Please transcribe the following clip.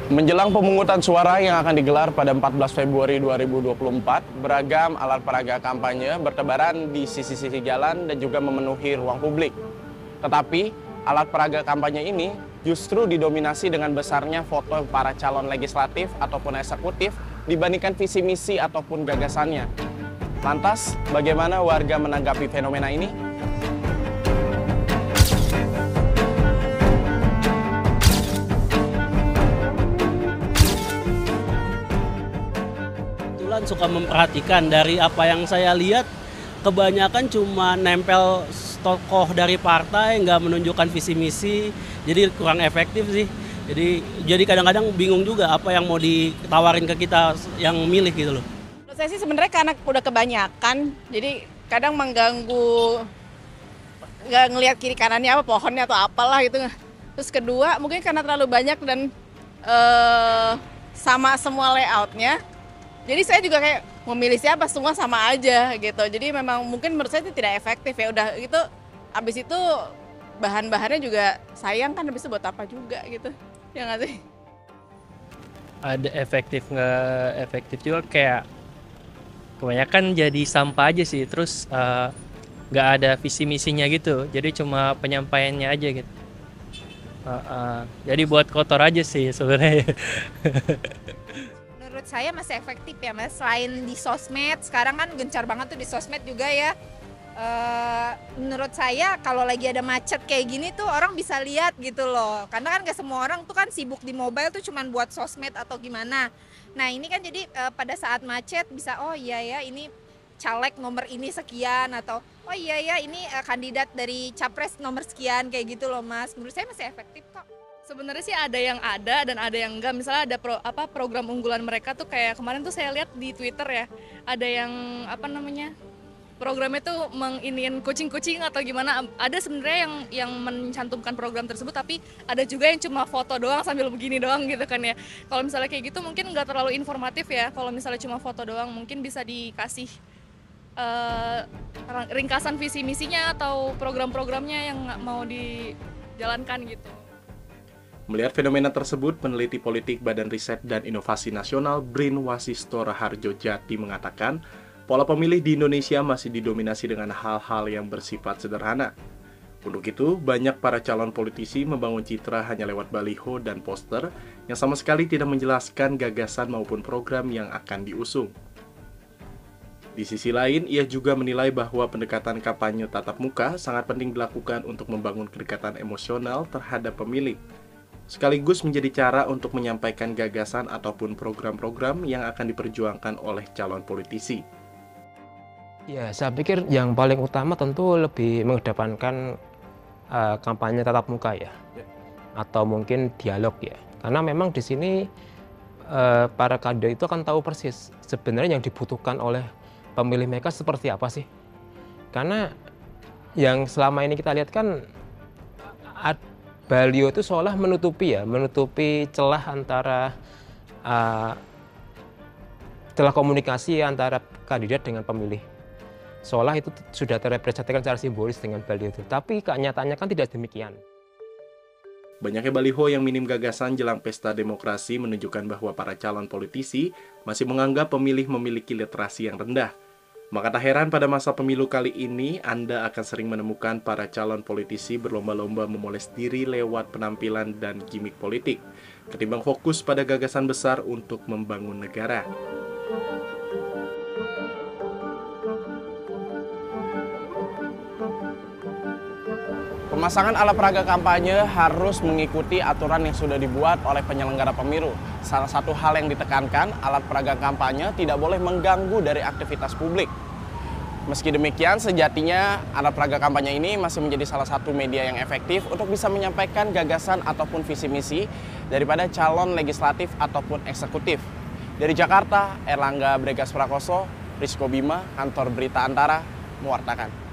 Menjelang pemungutan suara yang akan digelar pada 14 Februari 2024, beragam alat peraga kampanye bertebaran di sisi-sisi jalan dan juga memenuhi ruang publik. Tetapi, alat peraga kampanye ini justru didominasi dengan besarnya foto para calon legislatif ataupun eksekutif dibandingkan visi misi ataupun gagasannya. Lantas, bagaimana warga menanggapi fenomena ini? Suka memperhatikan dari apa yang saya lihat, kebanyakan cuma nempel tokoh dari partai, nggak menunjukkan visi misi, jadi kurang efektif sih. Jadi kadang-kadang bingung juga apa yang mau ditawarin ke kita yang milih gitu loh. Menurut saya sih sebenarnya karena udah kebanyakan, jadi kadang mengganggu, nggak ngelihat kiri kanannya apa pohonnya atau apalah gitu. Terus kedua mungkin karena terlalu banyak dan sama semua layoutnya. Jadi saya juga kayak memilih siapa, semua sama aja gitu. Jadi memang mungkin menurut saya itu tidak efektif ya. Udah gitu, abis itu bahan-bahannya juga sayang kan, habis itu buat apa juga gitu. Ya nggak sih? Ada efektif nggak efektif juga, kayak kebanyakan jadi sampah aja sih. Terus nggak ada visi misinya gitu. Jadi cuma penyampaiannya aja gitu. Jadi buat kotor aja sih sebenarnya. Menurut saya masih efektif ya Mas, selain di sosmed, sekarang kan gencar banget tuh di sosmed juga ya. Menurut saya kalau lagi ada macet kayak gini tuh orang bisa lihat gitu loh. Karena kan gak semua orang tuh kan sibuk di mobile tuh cuman buat sosmed atau gimana. Nah ini kan jadi pada saat macet bisa, oh iya ya ini caleg nomor ini sekian, atau oh iya ya ini kandidat dari capres nomor sekian, kayak gitu loh Mas. Menurut saya masih efektif kok. Sebenarnya sih ada yang ada dan ada yang enggak. Misalnya ada program unggulan mereka tuh kayak kemarin tuh saya lihat di Twitter ya. Ada yang programnya tuh menginiin kucing-kucing atau gimana. Ada sebenarnya yang mencantumkan program tersebut, tapi ada juga yang cuma foto doang sambil begini doang gitu kan ya. Kalau misalnya kayak gitu mungkin nggak terlalu informatif ya. Kalau misalnya cuma foto doang mungkin bisa dikasih ringkasan visi misinya atau program-programnya yang nggak mau dijalankan gitu. Melihat fenomena tersebut, peneliti politik Badan Riset dan Inovasi Nasional BRIN Wasisto Raharjo Jati mengatakan, pola pemilih di Indonesia masih didominasi dengan hal-hal yang bersifat sederhana. Untuk itu, banyak para calon politisi membangun citra hanya lewat baliho dan poster yang sama sekali tidak menjelaskan gagasan maupun program yang akan diusung. Di sisi lain, ia juga menilai bahwa pendekatan kampanye tatap muka sangat penting dilakukan untuk membangun kedekatan emosional terhadap pemilih, sekaligus menjadi cara untuk menyampaikan gagasan ataupun program-program yang akan diperjuangkan oleh calon politisi. Ya, saya pikir yang paling utama tentu lebih mengedepankan kampanye tatap muka ya, atau mungkin dialog ya. Karena memang di sini para kandidat itu akan tahu persis sebenarnya yang dibutuhkan oleh pemilih mereka seperti apa sih. Karena yang selama ini kita lihat kan baliho itu seolah menutupi celah antara celah komunikasi antara kandidat dengan pemilih. Seolah itu sudah terrepresentasikan secara simbolis dengan baliho itu. Tapi kenyataannya kan tidak demikian. Banyaknya baliho yang minim gagasan jelang pesta demokrasi menunjukkan bahwa para calon politisi masih menganggap pemilih memiliki literasi yang rendah. Maka tak heran pada masa pemilu kali ini, Anda akan sering menemukan para calon politisi berlomba-lomba memoles diri lewat penampilan dan gimmick politik, ketimbang fokus pada gagasan besar untuk membangun negara. Pemasangan alat peraga kampanye harus mengikuti aturan yang sudah dibuat oleh penyelenggara pemilu. Salah satu hal yang ditekankan, alat peraga kampanye tidak boleh mengganggu dari aktivitas publik. Meski demikian, sejatinya alat peraga kampanye ini masih menjadi salah satu media yang efektif untuk bisa menyampaikan gagasan ataupun visi misi daripada calon legislatif ataupun eksekutif. Dari Jakarta, Erlangga Bregas Prakoso, Rizko Bima, Kantor Berita Antara, mewartakan.